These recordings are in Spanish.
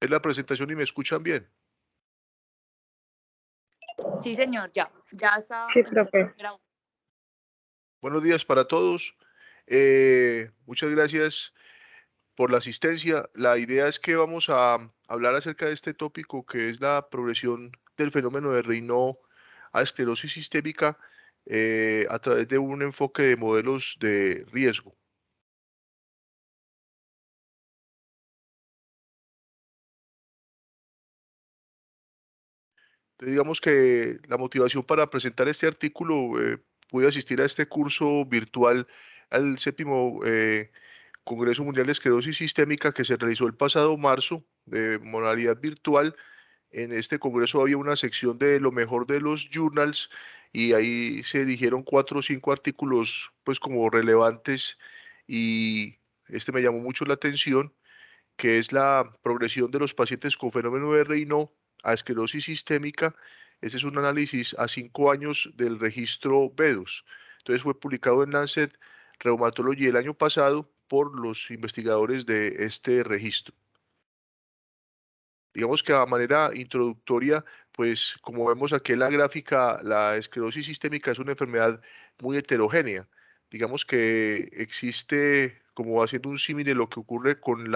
Es la presentación y me escuchan bien. Sí, señor, ya está Sí, empezando profe. a grabar. Buenos días para todos. Muchas gracias por la asistencia. La idea es que vamos a hablar acerca de este tópico que es la progresión del fenómeno de Raynaud a esclerosis sistémica a través de un enfoque de modelos de riesgo. Entonces, digamos que la motivación para presentar este artículo, pude asistir a este curso virtual al séptimo Congreso Mundial de Esclerosis Sistémica que se realizó el pasado marzo de modalidad virtual. En este congreso había una sección de lo mejor de los journals y ahí se eligieron 4 o 5 artículos pues como relevantes y este me llamó mucho la atención, que es la progresión de los pacientes con fenómeno de Raynaud a esclerosis sistémica. Ese es un análisis a 5 años del registro VEDOS. Entonces fue publicado en Lancet Rheumatology el año pasado por los investigadores de este registro. Digamos que a manera introductoria, pues como vemos aquí en la gráfica, la esclerosis sistémica es una enfermedad muy heterogénea. Digamos que existe, como haciendo un símil de lo que ocurre con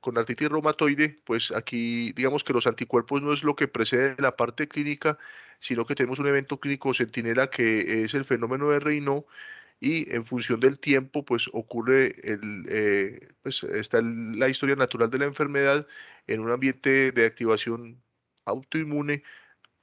con artritis reumatoide, pues aquí digamos que los anticuerpos no es lo que precede la parte clínica, sino que tenemos un evento clínico centinela que es el fenómeno de Raynaud y en función del tiempo, pues ocurre pues está la historia natural de la enfermedad en un ambiente de activación autoinmune,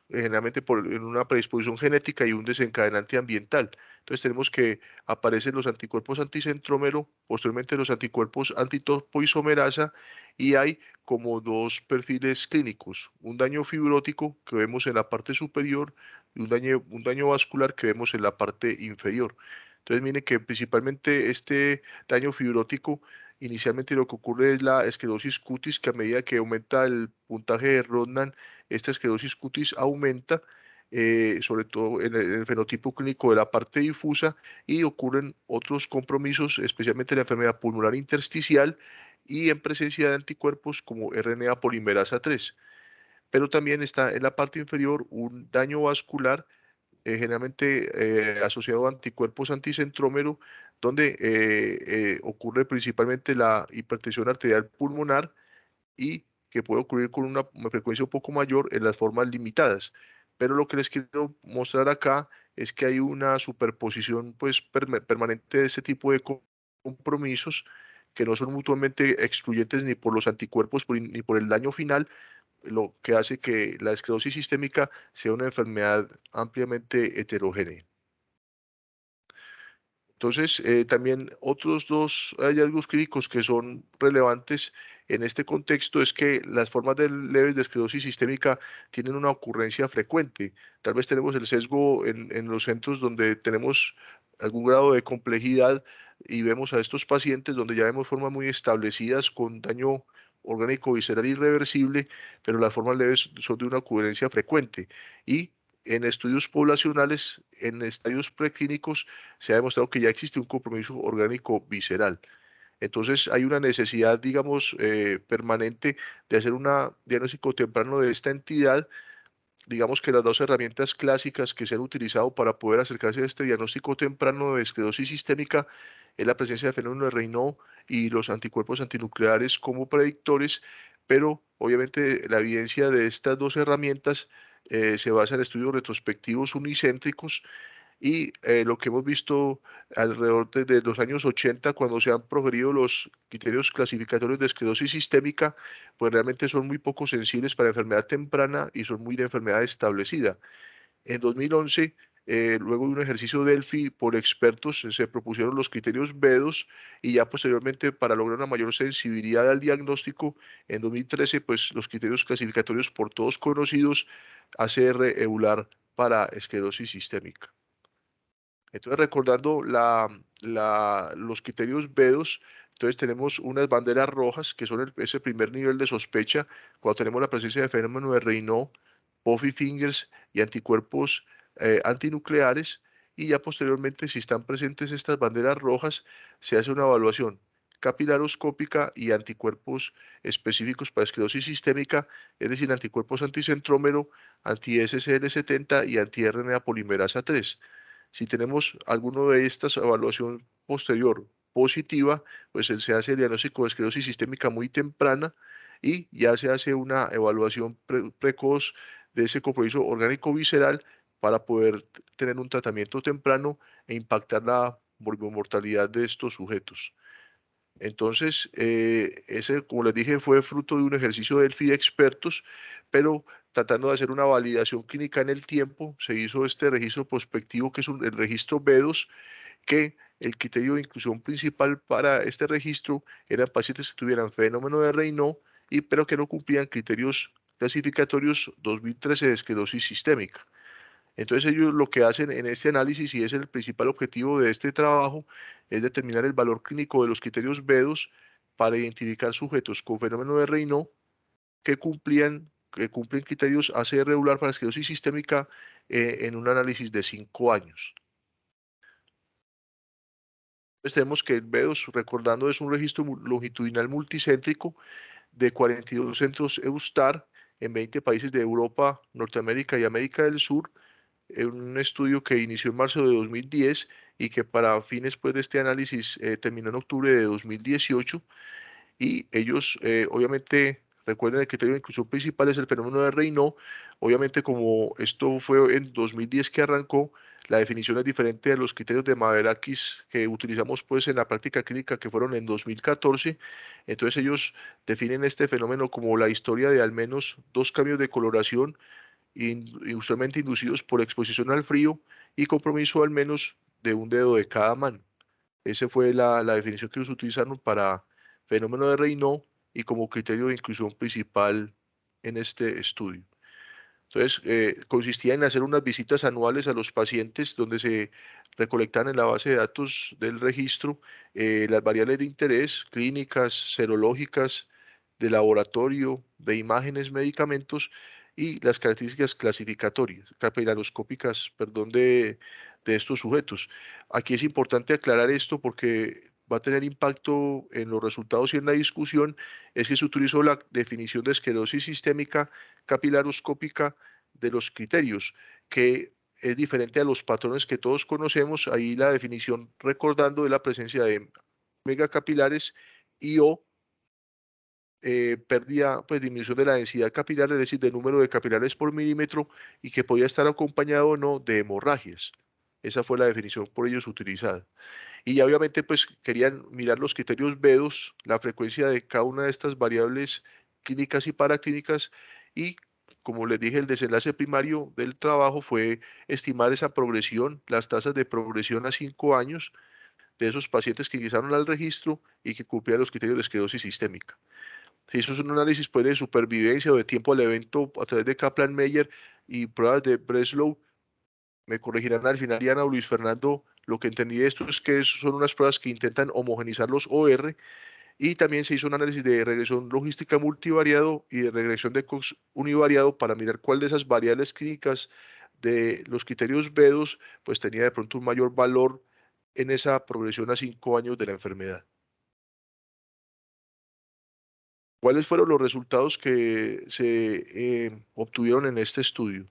generalmente en una predisposición genética y un desencadenante ambiental. Entonces tenemos que aparecen los anticuerpos anticentrómero, posteriormente los anticuerpos antitopoisomerasa y hay como dos perfiles clínicos, un daño fibrótico que vemos en la parte superior y un daño vascular que vemos en la parte inferior. Entonces miren que principalmente este daño fibrótico, inicialmente lo que ocurre es la esclerosis cutis, que a medida que aumenta el puntaje de Rodnan, esta esclerosis cutis aumenta, sobre todo en el fenotipo clínico de la parte difusa, y ocurren otros compromisos, especialmente en la enfermedad pulmonar intersticial y en presencia de anticuerpos como RNA polimerasa 3. Pero también está en la parte inferior un daño vascular, generalmente asociado a anticuerpos anticentrómero, donde ocurre principalmente la hipertensión arterial pulmonar y que puede ocurrir con una frecuencia un poco mayor en las formas limitadas. Pero lo que les quiero mostrar acá es que hay una superposición pues permanente de ese tipo de compromisos que no son mutuamente excluyentes ni por los anticuerpos ni por el daño final, lo que hace que la esclerosis sistémica sea una enfermedad ampliamente heterogénea. Entonces, también otros dos hallazgos clínicos que son relevantes en este contexto es que las formas leves de esclerosis sistémica tienen una ocurrencia frecuente. Tal vez tenemos el sesgo en los centros donde tenemos algún grado de complejidad y vemos a estos pacientes donde ya vemos formas muy establecidas con daño orgánico visceral irreversible, pero las formas leves son de una ocurrencia frecuente. Y en estudios poblacionales, en estadios preclínicos, se ha demostrado que ya existe un compromiso orgánico visceral. Entonces hay una necesidad, digamos, permanente de hacer un diagnóstico temprano de esta entidad. Digamos que las dos herramientas clásicas que se han utilizado para poder acercarse a este diagnóstico temprano de esclerosis sistémica es la presencia de fenómeno de Raynaud y los anticuerpos antinucleares como predictores, pero obviamente la evidencia de estas dos herramientas se basa en estudios retrospectivos unicéntricos y lo que hemos visto alrededor de los años 80, cuando se han proferido los criterios clasificatorios de esclerosis sistémica, pues realmente son muy poco sensibles para enfermedad temprana y son muy de enfermedad establecida. En 2011, luego de un ejercicio Delphi por expertos, se propusieron los criterios VEDOS y ya posteriormente para lograr una mayor sensibilidad al diagnóstico, en 2013, pues los criterios clasificatorios por todos conocidos, ACR, EULAR para esclerosis sistémica. Entonces, recordando los criterios VEDOS, entonces tenemos unas banderas rojas que son ese primer nivel de sospecha cuando tenemos la presencia de fenómeno de Raynaud, Puffy Fingers y anticuerpos antinucleares, y ya posteriormente, si están presentes estas banderas rojas, se hace una evaluación capilaroscópica y anticuerpos específicos para esclerosis sistémica, es decir, anticuerpos anticentrómero, anti-SCL70 y anti-RNA polimerasa 3. Si tenemos alguno de estas evaluación posterior positiva, pues se hace el diagnóstico de esclerosis sistémica muy temprana y ya se hace una evaluación precoz de ese compromiso orgánico visceral para poder tener un tratamiento temprano e impactar la morbimortalidad de estos sujetos. Entonces, ese, como les dije, fue fruto de un ejercicio del FIDE expertos, pero tratando de hacer una validación clínica en el tiempo, se hizo este registro prospectivo, que es el registro B2, que el criterio de inclusión principal para este registro eran pacientes que tuvieran fenómeno de Raynaud, pero que no cumplían criterios clasificatorios 2013 de esclerosis sistémica. Entonces ellos lo que hacen en este análisis, y es el principal objetivo de este trabajo, es determinar el valor clínico de los criterios B2 para identificar sujetos con fenómeno de Raynaud que cumplen criterios ACR regular para esclerosis sistémica en un análisis de 5 años. Entonces tenemos que el B2, recordando, es un registro longitudinal multicéntrico de 42 centros EUSTAR en 20 países de Europa, Norteamérica y América del Sur, en un estudio que inició en marzo de 2010 y que para fines pues, de este análisis terminó en octubre de 2018. Y ellos, obviamente, recuerden, el criterio de inclusión principal es el fenómeno de Raynaud. Obviamente, como esto fue en 2010 que arrancó, la definición es diferente de los criterios de Maverakis que utilizamos pues en la práctica clínica, que fueron en 2014. Entonces ellos definen este fenómeno como la historia de al menos 2 cambios de coloración, usualmente inducidos por exposición al frío, y compromiso al menos de un dedo de cada mano. Esa fue la definición que ellos utilizaron para fenómeno de Raynaud y como criterio de inclusión principal en este estudio. Entonces, consistía en hacer unas visitas anuales a los pacientes donde se recolectan en la base de datos del registro las variables de interés, clínicas, serológicas, de laboratorio, de imágenes, medicamentos y las características clasificatorias, capilaroscópicas, perdón, de estos sujetos. Aquí es importante aclarar esto porque va a tener impacto en los resultados y en la discusión, es que se utilizó la definición de esclerosis sistémica capilaroscópica de los criterios, que es diferente a los patrones que todos conocemos. Ahí la definición, recordando, de la presencia de megacapilares y o pérdida, pues disminución de la densidad capilar, es decir, del número de capilares por milímetro, y que podía estar acompañado o no de hemorragias. Esa fue la definición por ellos utilizada. Y ya obviamente pues querían mirar los criterios B2, la frecuencia de cada una de estas variables clínicas y paraclínicas, y como les dije, el desenlace primario del trabajo fue estimar esa progresión, las tasas de progresión a 5 años de esos pacientes que ingresaron al registro y que cumplían los criterios de esclerosis sistémica. Se hizo un análisis pues, de supervivencia o de tiempo al evento a través de Kaplan-Meier y pruebas de Breslow. Me corregirán al final, Diana o Luis Fernando. Lo que entendí de esto es que son unas pruebas que intentan homogenizar los OR, y también se hizo un análisis de regresión logística multivariado y de regresión de Cox univariado para mirar cuál de esas variables clínicas de los criterios B2 pues tenía de pronto un mayor valor en esa progresión a 5 años de la enfermedad. ¿Cuáles fueron los resultados que se obtuvieron en este estudio?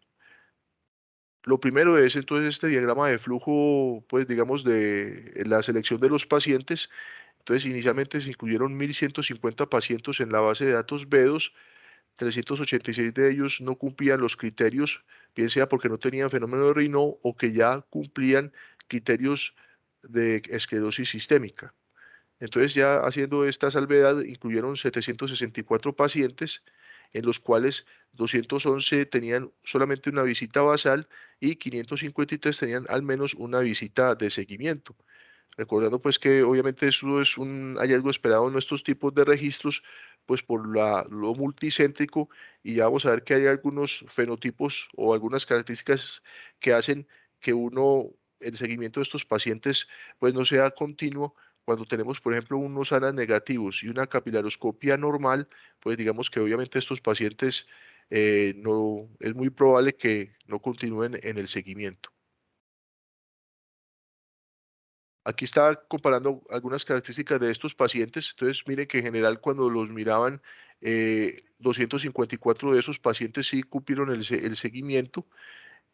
Lo primero es entonces este diagrama de flujo, pues digamos, de la selección de los pacientes. Entonces, inicialmente se incluyeron 1.150 pacientes en la base de datos B2, 386 de ellos no cumplían los criterios, bien sea porque no tenían fenómeno de Raynaud o que ya cumplían criterios de esclerosis sistémica. Entonces, ya haciendo esta salvedad, incluyeron 764 pacientes, en los cuales 211 tenían solamente una visita basal y 553 tenían al menos una visita de seguimiento. Recordando pues que obviamente eso es un hallazgo esperado en estos tipos de registros, pues por lo multicéntrico, y ya vamos a ver que hay algunos fenotipos o algunas características que hacen que el seguimiento de estos pacientes pues no sea continuo. Cuando tenemos, por ejemplo, unos ANAS negativos y una capilaroscopia normal, pues digamos que obviamente estos pacientes no, es muy probable que no continúen en el seguimiento. Aquí está comparando algunas características de estos pacientes. Entonces, miren que en general cuando los miraban, 254 de esos pacientes sí cumplieron el seguimiento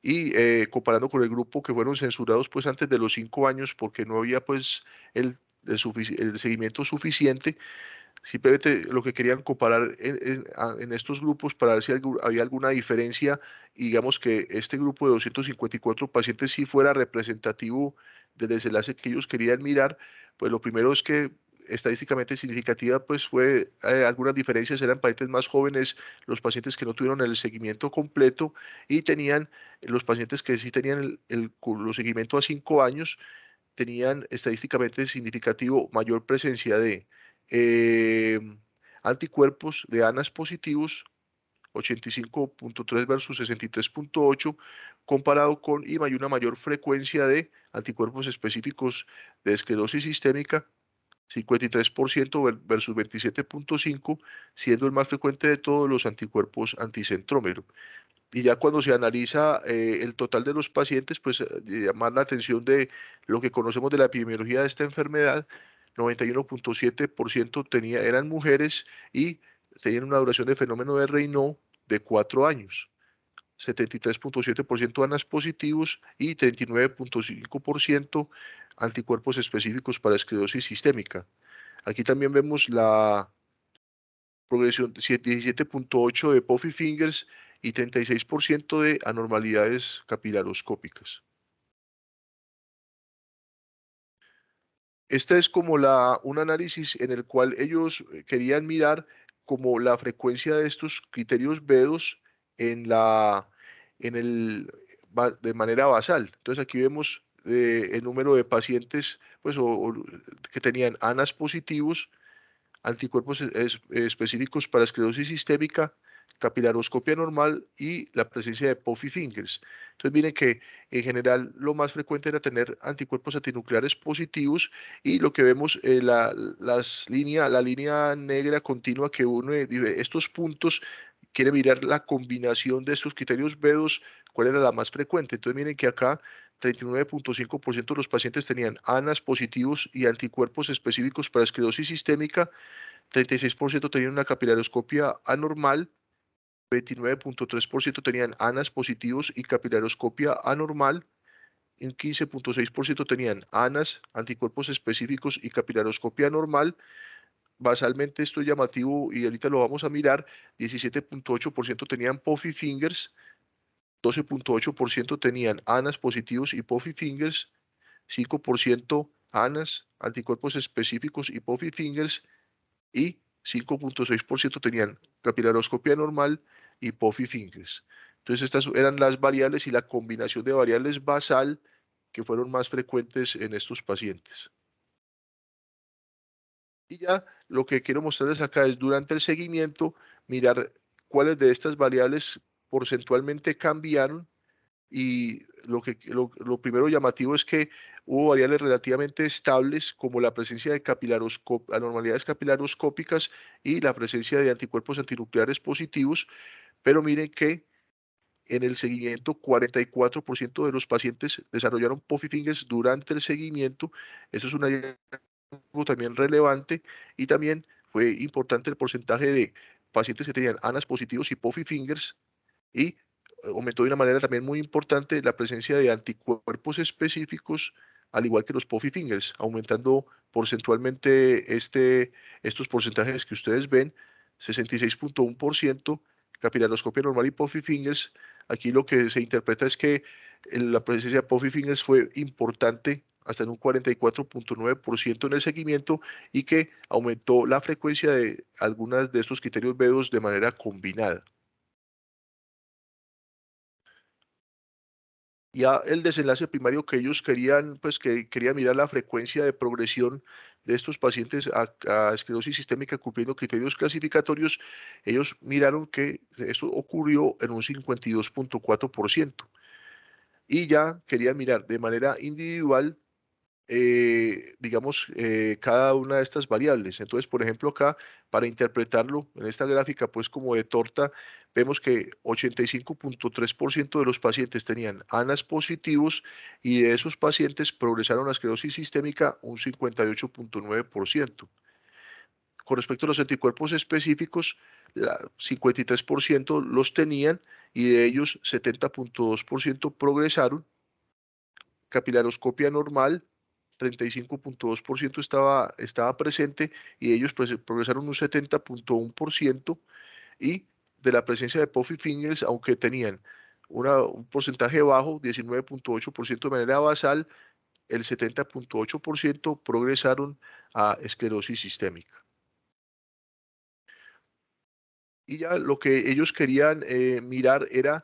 y comparando con el grupo que fueron censurados pues antes de los 5 años porque no había pues el, el seguimiento suficiente. Simplemente lo que querían comparar en estos grupos para ver si había alguna diferencia y digamos que este grupo de 254 pacientes sí fuera representativo del desenlace que ellos querían mirar. Pues lo primero es que estadísticamente significativa pues fue, algunas diferencias eran pacientes más jóvenes, los pacientes que no tuvieron el seguimiento completo y tenían los pacientes que sí tenían los seguimiento a 5 años, tenían estadísticamente significativo mayor presencia de eh, anticuerpos de ANAS positivos, 85.3 versus 63.8, comparado con, y hay una mayor frecuencia de anticuerpos específicos de esclerosis sistémica, 53% versus 27.5, siendo el más frecuente de todos los anticuerpos anticentrómero. Y ya cuando se analiza el total de los pacientes, pues llamar la atención de lo que conocemos de la epidemiología de esta enfermedad, 91.7% eran mujeres y tenían una duración de fenómeno de Raynaud de 4 años. 73.7% ANAS positivos y 39.5% anticuerpos específicos para esclerosis sistémica. Aquí también vemos la progresión 17.8 de Puffy Fingers y 36% de anormalidades capilaroscópicas. Este es como un análisis en el cual ellos querían mirar como la frecuencia de estos criterios B2 en en de manera basal. Entonces aquí vemos el número de pacientes pues, que tenían ANAS positivos, anticuerpos específicos para esclerosis sistémica, capilaroscopia normal y la presencia de Puffy Fingers. Entonces miren que en general lo más frecuente era tener anticuerpos antinucleares positivos y lo que vemos, la línea negra continua que une estos puntos quiere mirar la combinación de estos criterios B2, cuál era la más frecuente. Entonces miren que acá 39.5% de los pacientes tenían ANAS positivos y anticuerpos específicos para esclerosis sistémica, 36% tenían una capilaroscopia anormal, 29.3% tenían ANAS positivos y capilaroscopia anormal, un 15.6% tenían ANAS, anticuerpos específicos y capilaroscopia normal. Basalmente esto es llamativo y ahorita lo vamos a mirar. 17.8% tenían Puffy Fingers, 12.8% tenían ANAS positivos y Puffy Fingers, 5% ANAS, anticuerpos específicos y Puffy Fingers, y 5.6% tenían capilaroscopia normal y Puffy Fingers. Entonces estas eran las variables y la combinación de variables basal que fueron más frecuentes en estos pacientes. Y ya lo que quiero mostrarles acá es durante el seguimiento mirar cuáles de estas variables porcentualmente cambiaron y lo primero llamativo es que hubo variables relativamente estables como la presencia de anormalidades capilaroscópicas y la presencia de anticuerpos antinucleares positivos, pero miren que en el seguimiento 44% de los pacientes desarrollaron Puffy Fingers durante el seguimiento. Eso es un hallazgo también relevante y también fue importante el porcentaje de pacientes que tenían ANAS positivos y Puffy Fingers y aumentó de una manera también muy importante la presencia de anticuerpos específicos, al igual que los Puffy Fingers, aumentando porcentualmente estos porcentajes que ustedes ven, 66.1%, capilaroscopia normal y Puffy Fingers. Aquí lo que se interpreta es que la presencia de Puffy Fingers fue importante hasta en un 44.9% en el seguimiento y que aumentó la frecuencia de algunas de estos criterios B2 de manera combinada. Ya el desenlace primario que ellos querían, pues que querían mirar la frecuencia de progresión de estos pacientes a esclerosis sistémica cumpliendo criterios clasificatorios, ellos miraron que esto ocurrió en un 52.4%. Y ya querían mirar de manera individual digamos, cada una de estas variables. Entonces, por ejemplo, acá, para interpretarlo en esta gráfica, pues como de torta, vemos que 85.3% de los pacientes tenían ANAS positivos y de esos pacientes progresaron a esclerosis sistémica un 58.9%. Con respecto a los anticuerpos específicos, 53% los tenían y de ellos 70.2% progresaron. Capilaroscopia normal, 35.2% estaba presente y ellos progresaron un 70.1% y de la presencia de puffy fingers, aunque tenían un porcentaje bajo, 19.8% de manera basal, el 70.8% progresaron a esclerosis sistémica. Y ya lo que ellos querían mirar era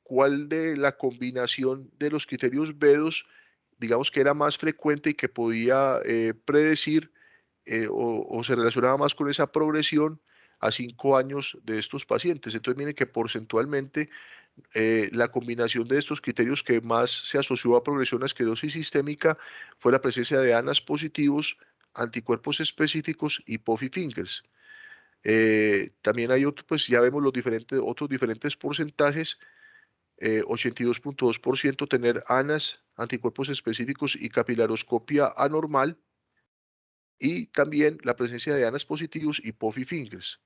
cuál de la combinación de los criterios VEDOS, digamos que era más frecuente y que podía predecir o se relacionaba más con esa progresión a 5 años de estos pacientes. Entonces, miren que porcentualmente la combinación de estos criterios que más se asoció a progresión a esclerosis sistémica fue la presencia de ANAS positivos, anticuerpos específicos y puffy fingers. También hay otro, pues ya vemos otros diferentes porcentajes, 82.2% tener ANAS, anticuerpos específicos y capilaroscopia anormal, y también la presencia de ANAS positivos y puffy fingers.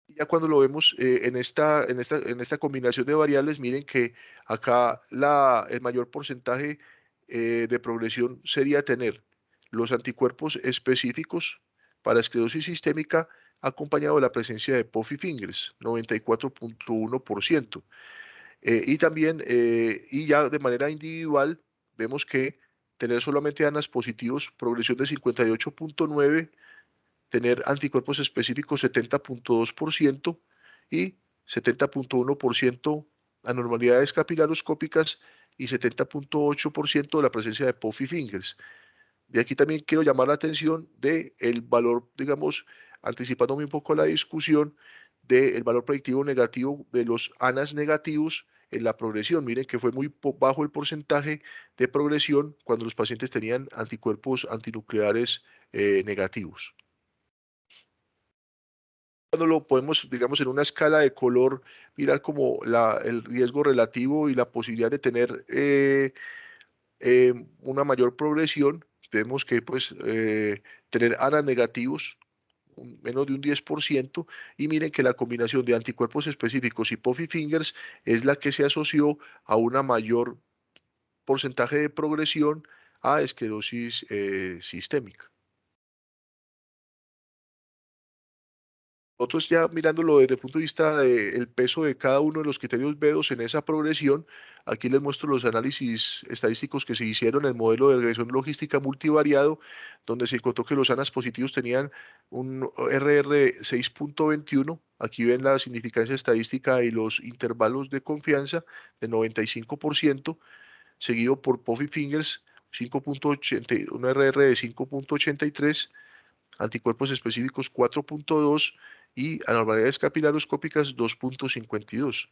Y ya cuando lo vemos en esta combinación de variables, miren que acá el mayor porcentaje de progresión sería tener los anticuerpos específicos para esclerosis sistémica acompañado de la presencia de puffy fingers, 94.1%. Y también, y ya de manera individual, vemos que tener solamente ANAS positivos, progresión de 58.9%, tener anticuerpos específicos 70.2% y 70.1% anormalidades capilaroscópicas y 70.8% de la presencia de puffy fingers. De aquí también quiero llamar la atención del valor, digamos, anticipándome un poco a la discusión, del valor predictivo negativo de los ANAS negativos en la progresión. Miren que fue muy bajo el porcentaje de progresión cuando los pacientes tenían anticuerpos antinucleares negativos. Cuando lo podemos, digamos, en una escala de color, mirar como el riesgo relativo y la posibilidad de tener una mayor progresión, vemos que pues tener ANA negativos, menos de un 10%, y miren que la combinación de anticuerpos específicos y puffy fingers es la que se asoció a una mayor porcentaje de progresión a esclerosis sistémica. Nosotros ya mirándolo desde el punto de vista del peso de cada uno de los criterios VEDOS en esa progresión, aquí les muestro los análisis estadísticos que se hicieron en el modelo de regresión logística multivariado, donde se encontró que los ANAS positivos tenían un RR de 6.21. Aquí ven la significancia estadística y los intervalos de confianza de 95%, seguido por puffy fingers, 5.80, un RR de 5.83, anticuerpos específicos 4.2 y anormalidades capilaroscópicas 2.52.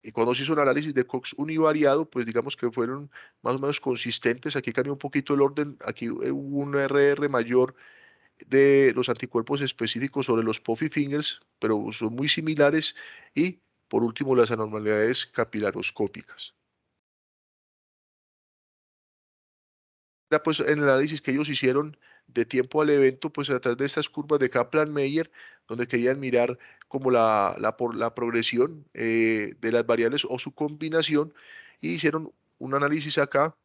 Y cuando se hizo un análisis de Cox univariado, pues digamos que fueron más o menos consistentes. Aquí cambió un poquito el orden. Aquí hubo un RR mayor de los anticuerpos específicos sobre los puffy fingers, pero son muy similares. Y por último, las anormalidades capilaroscópicas. Pues en el análisis que ellos hicieron de tiempo al evento, pues a través de estas curvas de Kaplan-Meier, donde querían mirar como la progresión de las variables o su combinación, y hicieron un análisis acá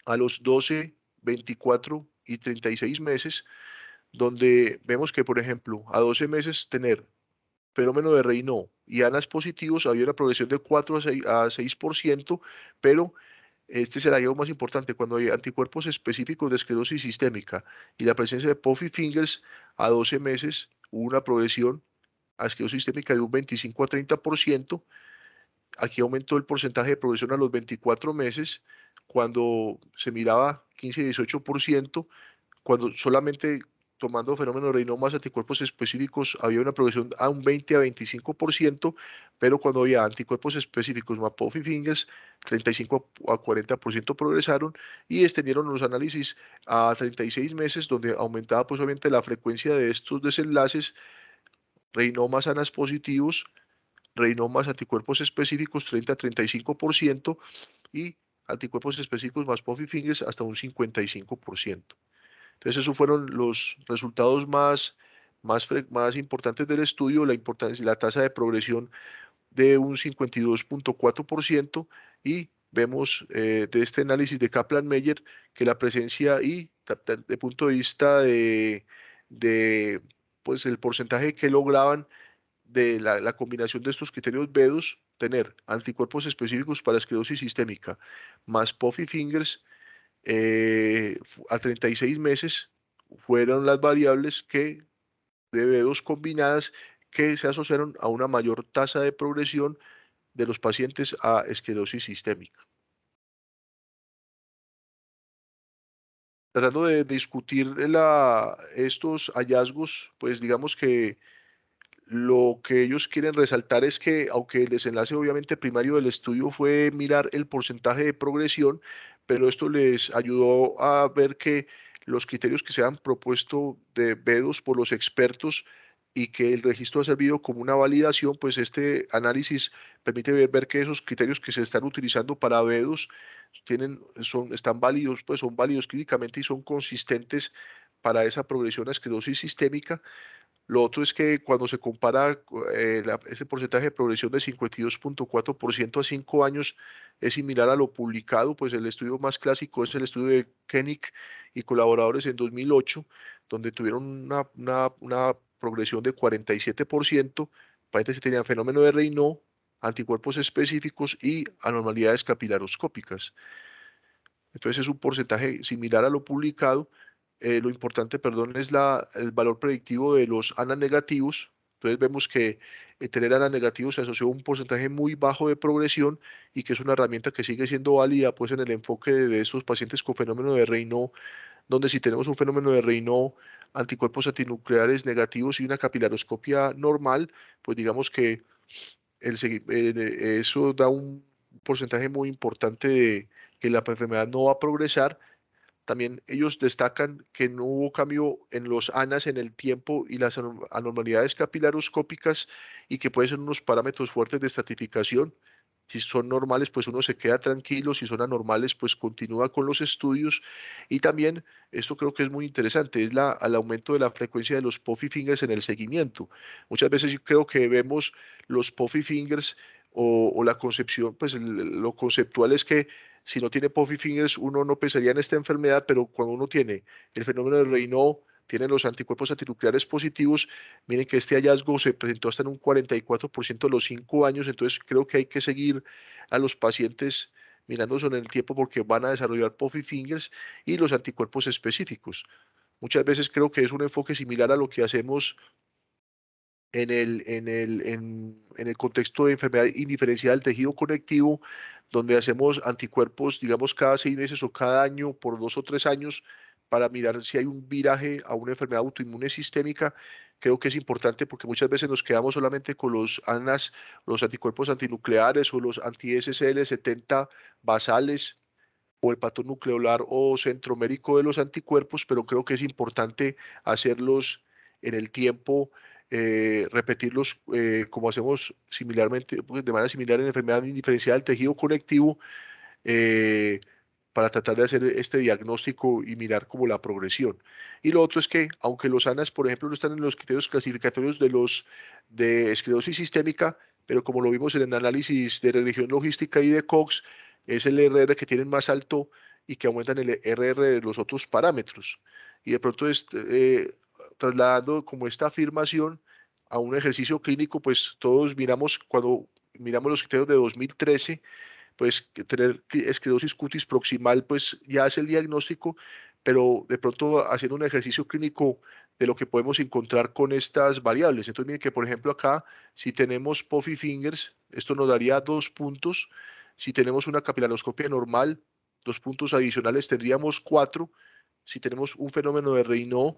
a los 12, 24 y 36 meses, donde vemos que, por ejemplo, a 12 meses tener fenómeno de Raynaud y ANAS positivos había una progresión de 4 a 6%, pero este es el hallazgo más importante: cuando hay anticuerpos específicos de esclerosis sistémica y la presencia de puffy fingers, a 12 meses hubo una progresión a esclerosis sistémica de un 25 a 30%. Aquí aumentó el porcentaje de progresión a los 24 meses, cuando se miraba 15 y 18%, cuando solamente tomando fenómeno de Raynaud más anticuerpos específicos, había una progresión a un 20 a 25%, pero cuando había anticuerpos específicos más Puffy Fingers, 35 a 40% progresaron, y extendieron los análisis a 36 meses, donde aumentaba pues obviamente la frecuencia de estos desenlaces, Raynaud más ANAS positivos, Raynaud más anticuerpos específicos 30 a 35%, y anticuerpos específicos más Puffy Fingers hasta un 55%. Entonces, esos fueron los resultados más importantes del estudio, la importancia, la tasa de progresión de un 52.4%, y vemos de este análisis de Kaplan-Meier que la presencia y de punto de vista de pues el porcentaje que lograban de la combinación de estos criterios B2, tener anticuerpos específicos para esclerosis sistémica más Puffy Fingers a 36 meses, fueron las variables que de B2 combinadas que se asociaron a una mayor tasa de progresión de los pacientes a esclerosis sistémica. Tratando de discutir estos hallazgos, pues digamos que lo que ellos quieren resaltar es que, aunque el desenlace obviamente primario del estudio fue mirar el porcentaje de progresión, pero esto les ayudó a ver que los criterios que se han propuesto de B2 por los expertos y que el registro ha servido como una validación, pues este análisis permite ver que esos criterios que se están utilizando para B2 están válidos, pues son válidos clínicamente y son consistentes para esa progresión a esclerosis sistémica. Lo otro es que cuando se compara ese porcentaje de progresión de 52.4% a 5 años es similar a lo publicado, pues el estudio más clásico es el estudio de Koenig y colaboradores en 2008, donde tuvieron una progresión de 47%, pacientes que tenían fenómeno de Raynaud, anticuerpos específicos y anormalidades capilaroscópicas. Entonces es un porcentaje similar a lo publicado. Lo importante, perdón, es el valor predictivo de los ANA negativos. Entonces vemos que tener ANA negativos se asoció a un porcentaje muy bajo de progresión, y que es una herramienta que sigue siendo válida pues en el enfoque de estos pacientes con fenómeno de Raynaud, donde si tenemos un fenómeno de Raynaud, anticuerpos antinucleares negativos y una capilaroscopia normal, pues digamos que eso da un porcentaje muy importante de que la enfermedad no va a progresar. También ellos destacan que no hubo cambio en los ANAs en el tiempo y las anormalidades capilaroscópicas, y que pueden ser unos parámetros fuertes de estratificación. Si son normales, pues uno se queda tranquilo; si son anormales, pues continúa con los estudios. Y también, esto creo que es muy interesante, es el aumento de la frecuencia de los Puffy Fingers en el seguimiento. Muchas veces yo creo que vemos los Puffy Fingers o la concepción, pues lo conceptual es que si no tiene Puffy Fingers, uno no pensaría en esta enfermedad, pero cuando uno tiene el fenómeno de Raynaud, tiene los anticuerpos antinucleares positivos, miren que este hallazgo se presentó hasta en un 44% a los 5 años. Entonces creo que hay que seguir a los pacientes mirándose en el tiempo, porque van a desarrollar Puffy Fingers y los anticuerpos específicos. Muchas veces creo que es un enfoque similar a lo que hacemos en el contexto de enfermedad indiferenciada del tejido conectivo, donde hacemos anticuerpos, digamos, cada 6 meses o cada año por 2 o 3 años, para mirar si hay un viraje a una enfermedad autoinmune sistémica. Creo que es importante porque muchas veces nos quedamos solamente con los ANAS, los anticuerpos antinucleares, o los anti-SSL70 basales, o el patrón nucleolar o centromérico de los anticuerpos, pero creo que es importante hacerlos en el tiempo, repetirlos como hacemos similarmente, pues, de manera similar en enfermedad indiferenciada del tejido conectivo, eh, para tratar de hacer este diagnóstico y mirar como la progresión. Y lo otro es que, aunque los ANAS, por ejemplo, no están en los criterios clasificatorios de esclerosis sistémica, pero como lo vimos en el análisis de regresión logística y de Cox, es el RR que tienen más alto y que aumentan el RR de los otros parámetros. Y de pronto, trasladando como esta afirmación a un ejercicio clínico, pues todos miramos, cuando miramos los criterios de 2013, pues que tener esclerosis cutis proximal pues ya es el diagnóstico, pero de pronto haciendo un ejercicio clínico de lo que podemos encontrar con estas variables. Entonces miren que, por ejemplo, acá, si tenemos Puffy Fingers, esto nos daría 2 puntos. Si tenemos una capilaroscopia normal, 2 puntos adicionales, tendríamos 4. Si tenemos un fenómeno de Raynaud,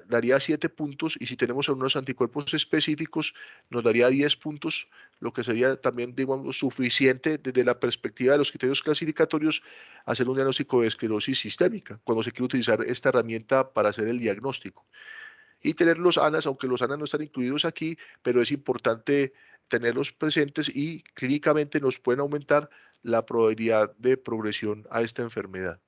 daría 7 puntos, y si tenemos unos anticuerpos específicos nos daría 10 puntos, lo que sería también, digamos, suficiente desde la perspectiva de los criterios clasificatorios hacer un diagnóstico de esclerosis sistémica, cuando se quiere utilizar esta herramienta para hacer el diagnóstico. Y tener los ANAs, aunque los ANAs no están incluidos aquí, pero es importante tenerlos presentes y clínicamente nos pueden aumentar la probabilidad de progresión a esta enfermedad.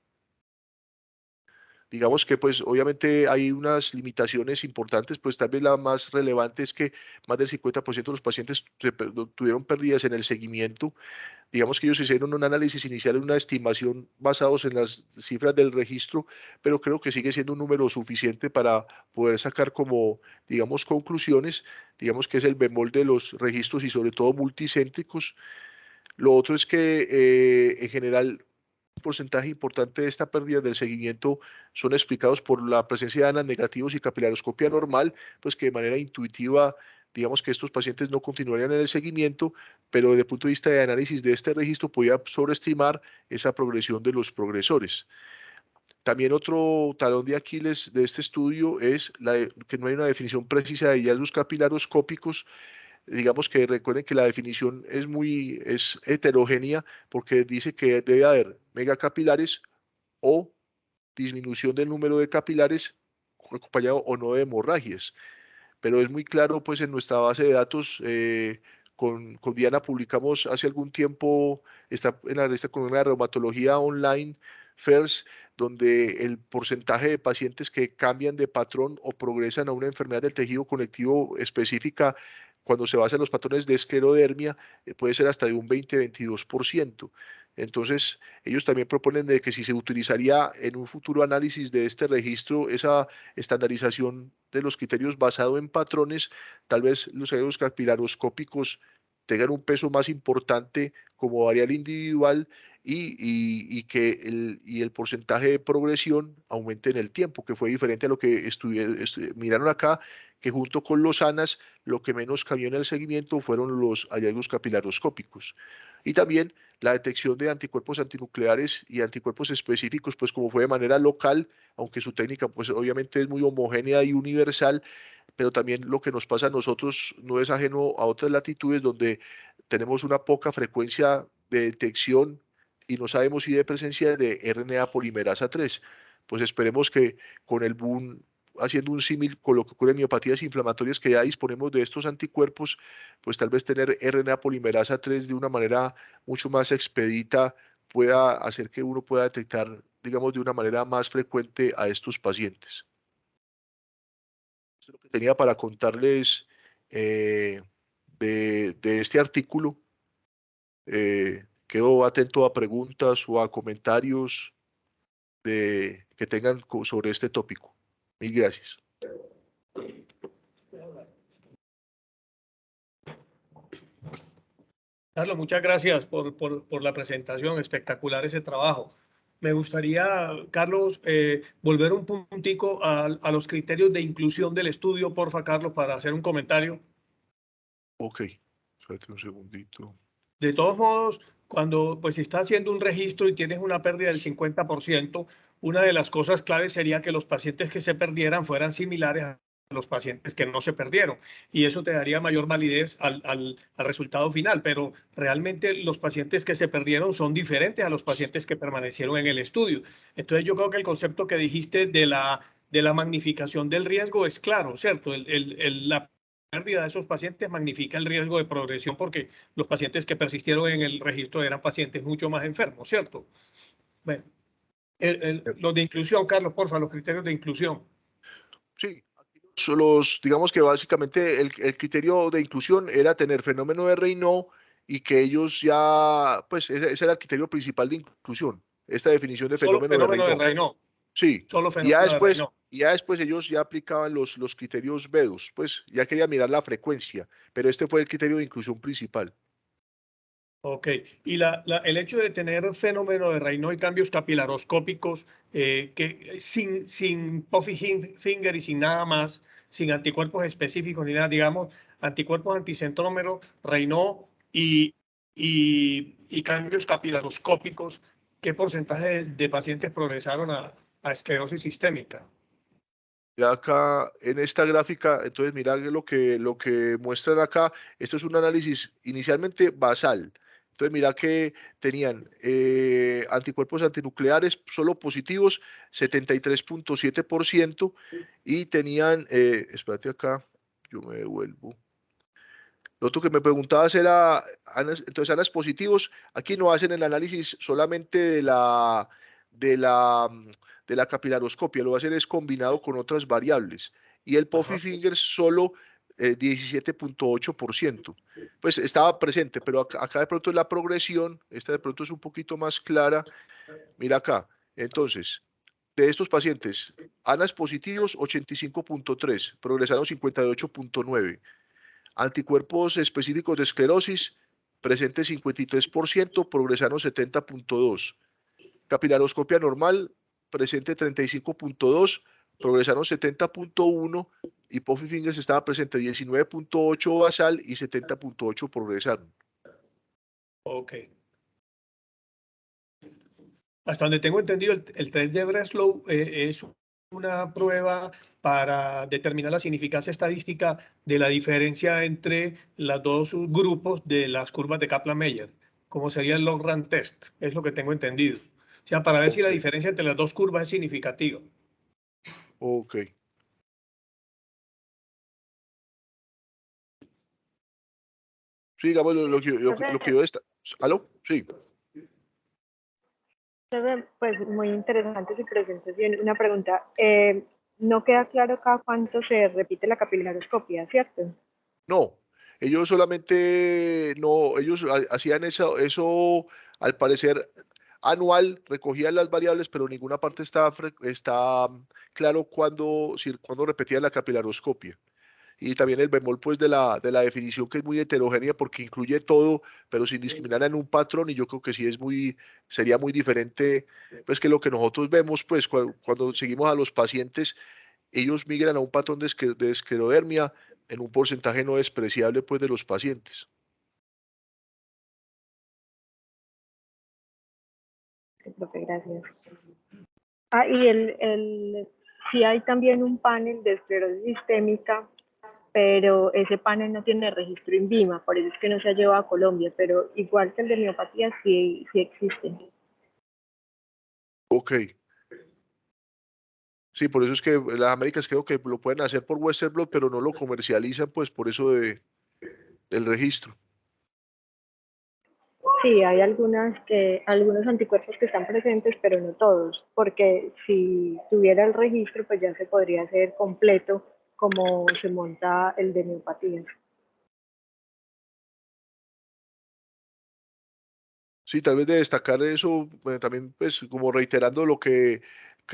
Digamos que pues obviamente hay unas limitaciones importantes, pues tal vez la más relevante es que más del 50% de los pacientes tuvieron pérdidas en el seguimiento. Digamos que ellos hicieron un análisis inicial, una estimación basados en las cifras del registro, pero creo que sigue siendo un número suficiente para poder sacar como, digamos, conclusiones. Digamos que es el bemol de los registros y sobre todo multicéntricos. Lo otro es que en general un porcentaje importante de esta pérdida del seguimiento son explicados por la presencia de ANAs negativos y capilaroscopia normal, pues que de manera intuitiva, digamos que estos pacientes no continuarían en el seguimiento, pero desde el punto de vista de análisis de este registro podía sobreestimar esa progresión de los progresores. También otro talón de Aquiles de este estudio es que no hay una definición precisa de hallazgos capilaroscópicos. Digamos que recuerden que la definición es heterogénea, porque dice que debe haber megacapilares o disminución del número de capilares acompañado o no de hemorragias. Pero es muy claro, pues en nuestra base de datos, con Diana publicamos hace algún tiempo, está en la revista con una reumatología online, FIRST, donde el porcentaje de pacientes que cambian de patrón o progresan a una enfermedad del tejido conectivo específica, cuando se basa en los patrones de esclerodermia, puede ser hasta de un 20-22%. Entonces, ellos también proponen de que si se utilizaría en un futuro análisis de este registro esa estandarización de los criterios basado en patrones, tal vez los hallazgos capilaroscópicos tengan un peso más importante como variable individual y que el porcentaje de progresión aumente en el tiempo, que fue diferente a lo que miraron acá, que junto con los ANAs, lo que menos cambió en el seguimiento fueron los hallazgos capilaroscópicos. Y también la detección de anticuerpos antinucleares y anticuerpos específicos, pues como fue de manera local, aunque su técnica pues obviamente es muy homogénea y universal, pero también lo que nos pasa a nosotros no es ajeno a otras latitudes donde tenemos una poca frecuencia de detección y no sabemos si de presencia de RNA polimerasa 3. Pues esperemos que con el boom, haciendo un símil con lo que ocurre en miopatías inflamatorias, que ya disponemos de estos anticuerpos, pues tal vez tener RNA polimerasa 3 de una manera mucho más expedita pueda hacer que uno pueda detectar, digamos, de una manera más frecuente a estos pacientes. Esto es lo que tenía para contarles eh, de este artículo. Quedo atento a preguntas o a comentarios que tengan sobre este tópico. Mil gracias. Carlos, muchas gracias por la presentación, espectacular ese trabajo. Me gustaría, Carlos, volver un puntico a los criterios de inclusión del estudio, porfa, Carlos, para hacer un comentario. Ok, espérate un segundito. De todos modos, cuando pues si estás haciendo un registro y tienes una pérdida del 50%, una de las cosas claves sería que los pacientes que se perdieran fueran similares a los pacientes que no se perdieron. Y eso te daría mayor validez al resultado final. Pero realmente los pacientes que se perdieron son diferentes a los pacientes que permanecieron en el estudio. Entonces yo creo que el concepto que dijiste de la magnificación del riesgo es claro, ¿cierto? La pérdida de esos pacientes magnifica el riesgo de progresión porque los pacientes que persistieron en el registro eran pacientes mucho más enfermos, ¿cierto? Bueno, los de inclusión, Carlos, porfa, los criterios de inclusión. Sí, digamos que básicamente el criterio de inclusión era tener fenómeno de Raynaud y que ellos ya, pues ese era el criterio principal de inclusión, esta definición de Solo fenómeno de fenómeno de Raynaud. Raynaud. Sí, Solo y ya fenómeno de después, Raynaud. ya después ellos ya aplicaban los criterios VEDOS, pues ya quería mirar la frecuencia, pero este fue el criterio de inclusión principal. Ok, y el hecho de tener fenómeno de Raynaud y cambios capilaroscópicos que sin puffy finger y sin nada más, sin anticuerpos específicos ni nada, digamos, anticuerpos anticentrómeros, Raynaud y cambios capilaroscópicos, ¿qué porcentaje de pacientes progresaron a esclerosis sistémica? Mira acá en esta gráfica, entonces mira lo que muestran acá. Esto es un análisis inicialmente basal. Entonces mira que tenían anticuerpos antinucleares solo positivos 73.7% y tenían, espérate acá, yo me devuelvo. Lo otro que me preguntabas era, entonces ANAS positivos, aquí no hacen el análisis solamente de la, de la capilaroscopia, lo hacen es combinado con otras variables. Y el Puffy Ajá. Fingers solo 17.8%. Pues estaba presente, pero acá de pronto es la progresión, esta de pronto es un poquito más clara. Mira acá, entonces, de estos pacientes, ANAS positivos 85.3, progresaron 58.9. Anticuerpos específicos de esclerosis, presente 53%, progresaron 70.2. Capilaroscopia normal, presente 35.2, progresaron 70.1. Y Puffy Fingers estaba presente 19.8 basal y 70.8 progresaron. Ok. Hasta donde tengo entendido, el test de Breslow es una prueba para determinar la significancia estadística de la diferencia entre los dos grupos de las curvas de Kaplan-Meier, como sería el log-rank test, es lo que tengo entendido. O sea, para ver si la Ok, diferencia entre las dos curvas es significativa. ok. Sí, digamos lo que Profe, yo está. ¿Aló? Sí. profe, pues muy interesante su presentación. Una pregunta, no queda claro cada cuánto se repite la capilaroscopia, ¿cierto? No, ellos solamente no, ellos hacían eso al parecer anual, recogían las variables, pero ninguna parte está claro cuándo repetían la capilaroscopia. Y también el bemol pues de la definición que es muy heterogénea porque incluye todo, pero sin discriminar en un patrón, y yo creo que sí sería muy diferente pues que lo que nosotros vemos pues cuando seguimos a los pacientes, ellos migran a un patrón de esclerodermia en un porcentaje no despreciable pues de los pacientes. Sí, profe, gracias. Ah, y sí hay también un panel de esclerosis sistémica, pero ese panel no tiene registro INVIMA, por eso es que no se ha llevado a Colombia, pero igual que el de miopatía sí existe. Ok, sí, por eso es que las Américas creo que lo pueden hacer por Western Blot, pero no lo comercializan pues por eso del registro. Sí, hay algunos anticuerpos que están presentes, pero no todos, porque si tuviera el registro, pues ya se podría hacer completo como se monta el de miopatía. Sí, tal vez de destacar eso, también pues como reiterando que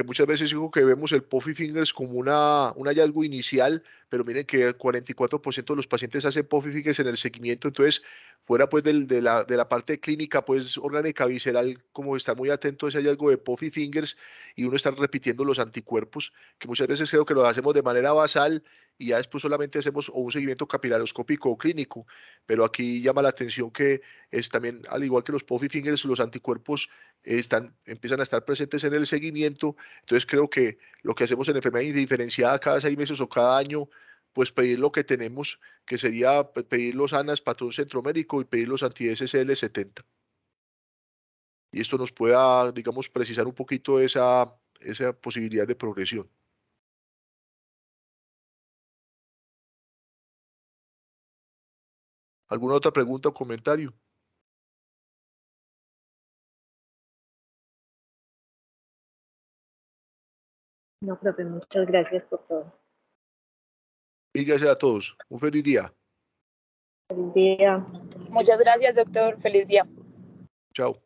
muchas veces digo que vemos el Puffy Fingers como un hallazgo inicial, pero miren que el 44% de los pacientes hacen Puffy Fingers en el seguimiento, entonces fuera pues de la parte clínica pues orgánica visceral, como estar muy atento a ese hallazgo de Puffy Fingers y uno estar repitiendo los anticuerpos, que muchas veces creo que lo hacemos de manera basal y ya después solamente hacemos o un seguimiento capilaroscópico o clínico, pero aquí llama la atención que es también, al igual que los Puffy Fingers, los anticuerpos empiezan a estar presentes en el seguimiento. Entonces creo que lo que hacemos en enfermedad indiferenciada cada 6 meses o cada año, pues pedir lo que tenemos, que sería pedir los ANAS, patrón centromédico y pedir los anti-SSL 70. Y esto nos pueda, digamos, precisar un poquito esa posibilidad de progresión. ¿Alguna otra pregunta o comentario? No, profe, muchas gracias por todo. Y gracias a todos. Un feliz día. Feliz día. Muchas gracias, doctor. Feliz día. Chao.